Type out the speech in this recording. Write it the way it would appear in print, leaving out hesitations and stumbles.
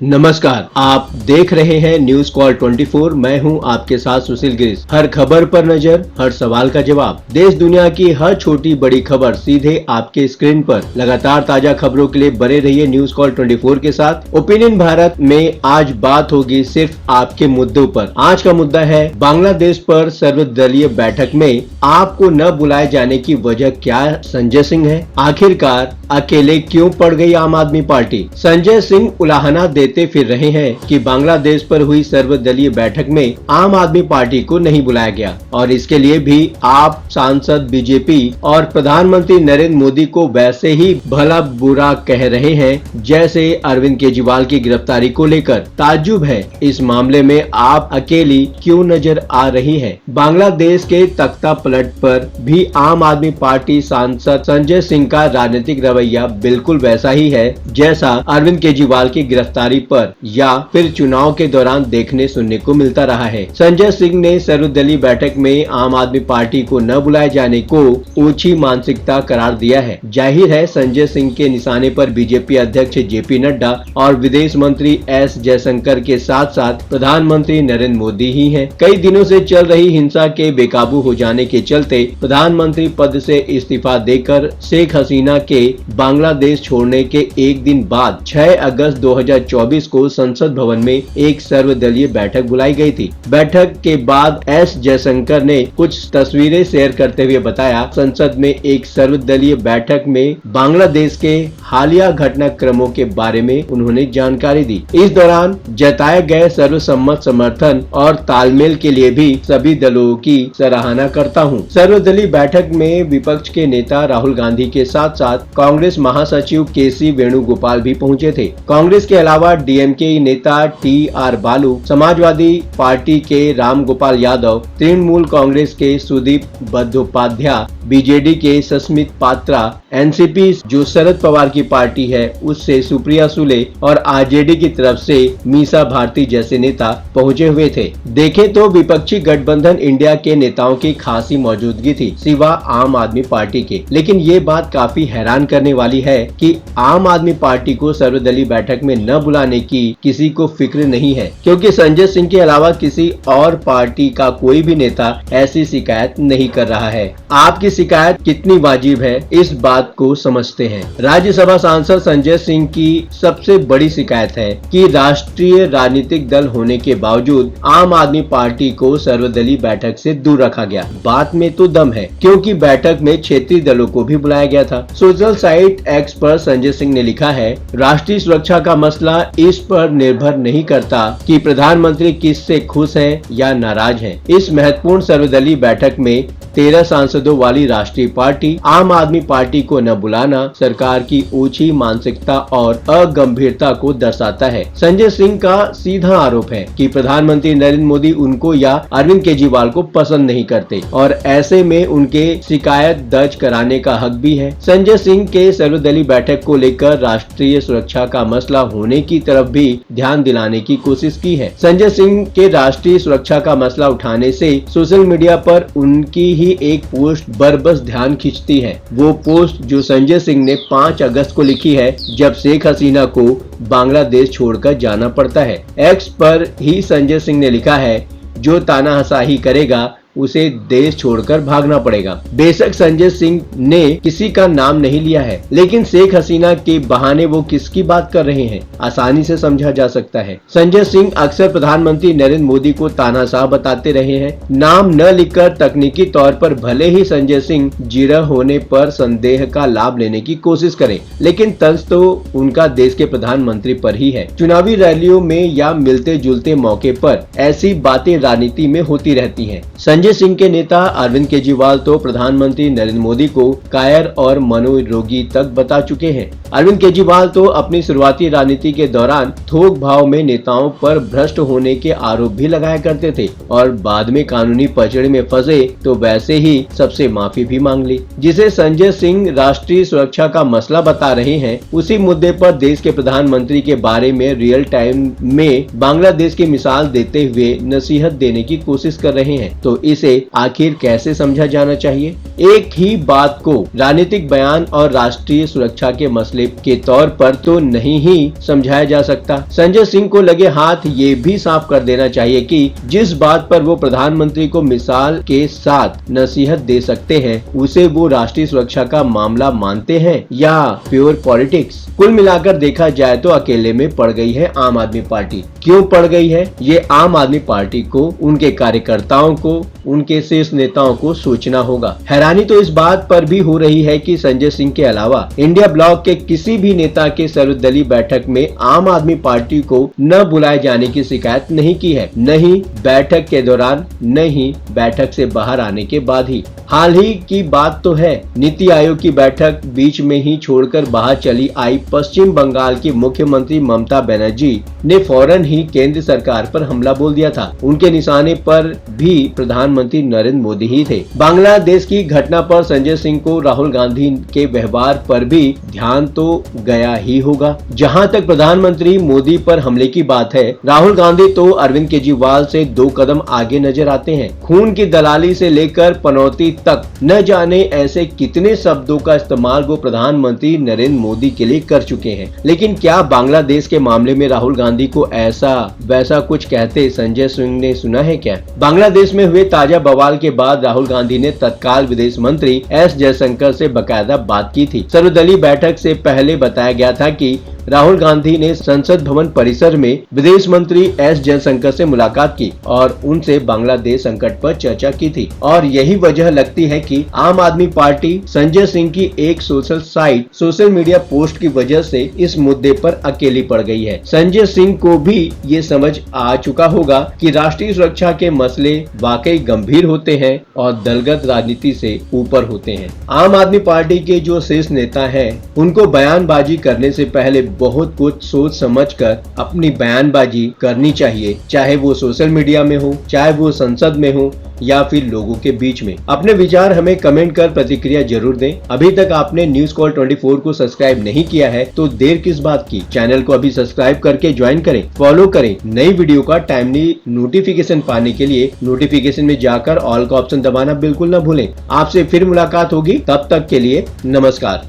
नमस्कार, आप देख रहे हैं न्यूज कॉल 24। मैं हूं आपके साथ सुशील गिरीश। हर खबर पर नजर, हर सवाल का जवाब। देश दुनिया की हर छोटी बड़ी खबर सीधे आपके स्क्रीन पर। लगातार ताजा खबरों के लिए बने रहिए न्यूज कॉल 24 के साथ। ओपिनियन भारत में आज बात होगी सिर्फ आपके मुद्दों पर। आज का मुद्दा है बांग्लादेश पर सर्वदलीय बैठक में आपको न बुलाए जाने की वजह क्या संजय सिंह है। आखिरकार अकेले क्यों पड़ गई आम आदमी पार्टी। संजय सिंह उलाहना देते फिर रहे हैं कि बांग्लादेश पर हुई सर्वदलीय बैठक में आम आदमी पार्टी को नहीं बुलाया गया और इसके लिए भी आप सांसद बीजेपी और प्रधानमंत्री नरेंद्र मोदी को वैसे ही भला बुरा कह रहे हैं जैसे अरविंद केजरीवाल की गिरफ्तारी को लेकर। ताज्जुब है इस मामले में आप अकेली क्यों नजर आ रही है। बांग्लादेश के तख्ता पलट पर भी आम आदमी पार्टी सांसद संजय सिंह का राजनीतिक रवैया बिल्कुल वैसा ही है जैसा अरविंद केजरीवाल की गिरफ्तारी पर या फिर चुनाव के दौरान देखने सुनने को मिलता रहा है। संजय सिंह ने सर्वदलीय बैठक में आम आदमी पार्टी को न बुलाए जाने को ऊंची मानसिकता करार दिया है। जाहिर है संजय सिंह के निशाने पर बीजेपी अध्यक्ष जेपी नड्डा और विदेश मंत्री एस जयशंकर के साथ साथ प्रधानमंत्री नरेंद्र मोदी ही हैं। कई दिनों से चल रही हिंसा के बेकाबू हो जाने के चलते प्रधानमंत्री पद से इस्तीफा देकर शेख हसीना के बांग्लादेश छोड़ने के एक दिन बाद 6 अगस्त 2024 को संसद भवन में एक सर्वदलीय बैठक बुलाई गई थी। बैठक के बाद एस जयशंकर ने कुछ तस्वीरें शेयर करते हुए बताया, संसद में एक सर्वदलीय बैठक में बांग्लादेश के हालिया घटनाक्रमों के बारे में उन्होंने जानकारी दी। इस दौरान जताए गए सर्वसम्मत समर्थन और तालमेल के लिए भी सभी दलों की सराहना करता हूं। सर्वदलीय बैठक में विपक्ष के नेता राहुल गांधी के साथ साथ कांग्रेस महासचिव केसी वेणुगोपाल भी पहुंचे थे। कांग्रेस के अलावा डीएमके नेता टी.आर. बालू, समाजवादी पार्टी के राम गोपाल यादव, तृणमूल कांग्रेस के सुदीप बंदोपाध्याय, बीजेडी के सस्मित पात्रा, एनसीपी जो शरद पवार की पार्टी है उससे सुप्रिया सुले और आरजेडी की तरफ से मीसा भारती जैसे नेता पहुंचे हुए थे। देखें तो विपक्षी गठबंधन इंडिया के नेताओं की खासी मौजूदगी थी सिवा आम आदमी पार्टी के। लेकिन ये बात काफी हैरान करने वाली है कि आम आदमी पार्टी को सर्वदलीय बैठक में न बुलाने की किसी को फिक्र नहीं है, क्योंकि संजय सिंह के अलावा किसी और पार्टी का कोई भी नेता ऐसी शिकायत नहीं कर रहा है। आपकी शिकायत कितनी वाजिब है इस बात को समझते हैं। राज्यसभा सांसद संजय सिंह की सबसे बड़ी शिकायत है कि राष्ट्रीय राजनीतिक दल होने के बावजूद आम आदमी पार्टी को सर्वदलीय बैठक से दूर रखा गया। बात में तो दम है, क्योंकि बैठक में क्षेत्रीय दलों को भी बुलाया गया था। सोशल साइट एक्स पर संजय सिंह ने लिखा है, राष्ट्रीय सुरक्षा का मसला इस पर निर्भर नहीं करता कि प्रधानमंत्री किससे खुश हैं या नाराज हैं। इस महत्वपूर्ण सर्वदलीय बैठक में 13 सांसदों वाली राष्ट्रीय पार्टी आम आदमी पार्टी को न बुलाना सरकार की ऊंची मानसिकता और अगंभीरता को दर्शाता है। संजय सिंह का सीधा आरोप है कि प्रधानमंत्री नरेंद्र मोदी उनको या अरविंद केजरीवाल को पसंद नहीं करते और ऐसे में उनके शिकायत दर्ज कराने का हक भी है। संजय सिंह के सर्वदलीय बैठक को लेकर राष्ट्रीय सुरक्षा का मसला होने की तरफ भी ध्यान दिलाने की कोशिश की है। संजय सिंह के राष्ट्रीय सुरक्षा का मसला उठाने से सोशल मीडिया पर उनकी ही एक पोस्ट बरबस ध्यान खींचती है। वो पोस्ट जो संजय सिंह ने 5 अगस्त को लिखी है, जब शेख हसीना को बांग्लादेश छोड़कर जाना पड़ता है। एक्स पर ही संजय सिंह ने लिखा है, जो तानाशाही करेगा उसे देश छोड़कर भागना पड़ेगा। बेशक संजय सिंह ने किसी का नाम नहीं लिया है, लेकिन शेख हसीना के बहाने वो किसकी बात कर रहे हैं आसानी से समझा जा सकता है। संजय सिंह अक्सर प्रधानमंत्री नरेंद्र मोदी को तानाशाह बताते रहे हैं। नाम न लिखकर तकनीकी तौर पर भले ही संजय सिंह जिरह होने पर संदेह का लाभ लेने की कोशिश करें, लेकिन तंज तो उनका देश के प्रधानमंत्री पर ही है। चुनावी रैलियों में या मिलते जुलते मौके पर ऐसी बातें राजनीति में होती रहती हैं। संजय सिंह के नेता अरविंद केजरीवाल तो प्रधानमंत्री नरेंद्र मोदी को कायर और मनोरोगी तक बता चुके हैं। अरविंद केजरीवाल तो अपनी शुरुआती राजनीति के दौरान थोक भाव में नेताओं पर भ्रष्ट होने के आरोप भी लगाया करते थे और बाद में कानूनी पचड़े में फंसे तो वैसे ही सबसे माफी भी मांग ली। जिसे संजय सिंह राष्ट्रीय सुरक्षा का मसला बता रहे हैं, उसी मुद्दे पर देश के प्रधानमंत्री के बारे में रियल टाइम में बांग्लादेश की मिसाल देते हुए नसीहत देने की कोशिश कर रहे हैं। तो इसे आखिर कैसे समझा जाना चाहिए? एक ही बात को राजनीतिक बयान और राष्ट्रीय सुरक्षा के मसले के तौर पर तो नहीं ही समझाया जा सकता। संजय सिंह को लगे हाथ ये भी साफ कर देना चाहिए कि जिस बात पर वो प्रधानमंत्री को मिसाल के साथ नसीहत दे सकते हैं, उसे वो राष्ट्रीय सुरक्षा का मामला मानते हैं या प्योर पॉलिटिक्स। कुल मिलाकर देखा जाए तो अकेले में पड़ गई है आम आदमी पार्टी। क्यों पड़ गई है? ये आम आदमी पार्टी को, उनके कार्यकर्ताओं को, उनके शीर्ष नेताओं को सोचना होगा। हैरानी तो इस बात पर भी हो रही है कि संजय सिंह के अलावा इंडिया ब्लॉक के किसी भी नेता के सर्वदलीय बैठक में आम आदमी पार्टी को न बुलाए जाने की शिकायत नहीं की है, न ही बैठक के दौरान, न ही बैठक से बाहर आने के बाद ही। हाल ही की बात तो है, नीति आयोग की बैठक बीच में ही छोड़कर बाहर चली आई पश्चिम बंगाल की मुख्यमंत्री ममता बनर्जी ने फौरन ही केंद्र सरकार पर हमला बोल दिया था। उनके निशाने पर भी प्रधानमंत्री नरेंद्र मोदी ही थे। बांग्लादेश की घटना पर संजय सिंह को राहुल गांधी के व्यवहार पर भी ध्यान तो गया ही होगा। जहां तक प्रधानमंत्री मोदी पर हमले की बात है, राहुल गांधी तो अरविंद केजरीवाल से 2 कदम आगे नजर आते हैं। खून की दलाली से लेकर पनौती तक न जाने ऐसे कितने शब्दों का इस्तेमाल वो प्रधानमंत्री नरेंद्र मोदी के लिए कर चुके हैं। लेकिन क्या बांग्लादेश के मामले में राहुल गांधी को ऐसा वैसा कुछ कहते संजय सिंह ने सुना है क्या? बांग्लादेश में हुए ताजा बवाल के बाद राहुल गांधी ने तत्काल विदेश मंत्री एस जयशंकर से बकायदा बात की थी। सर्वदलीय बैठक से पहले बताया गया था कि राहुल गांधी ने संसद भवन परिसर में विदेश मंत्री एस जयशंकर से मुलाकात की और उनसे बांग्लादेश संकट पर चर्चा की थी। और यही वजह लगती है कि आम आदमी पार्टी संजय सिंह की एक सोशल मीडिया पोस्ट की वजह से इस मुद्दे पर अकेली पड़ गई है। संजय सिंह को भी ये समझ आ चुका होगा कि राष्ट्रीय सुरक्षा के मसले वाकई गंभीर होते हैं और दलगत राजनीति से ऊपर होते हैं। आम आदमी पार्टी के जो शीर्ष नेता हैं, उनको बयानबाजी करने से पहले बहुत कुछ सोच समझकर अपनी बयानबाजी करनी चाहिए, चाहे वो सोशल मीडिया में हो, चाहे वो संसद में हो या फिर लोगों के बीच में। अपने विचार हमें कमेंट कर प्रतिक्रिया जरूर दें। अभी तक आपने न्यूज़ कॉल 24 को सब्सक्राइब नहीं किया है तो देर किस बात की? चैनल को अभी सब्सक्राइब करके ज्वाइन करें, फॉलो करें। नई वीडियो का टाइमली नोटिफिकेशन पाने के लिए नोटिफिकेशन में जाकर ऑल का ऑप्शन दबाना बिल्कुल न भूलें। आपसे फिर मुलाकात होगी, तब तक के लिए नमस्कार।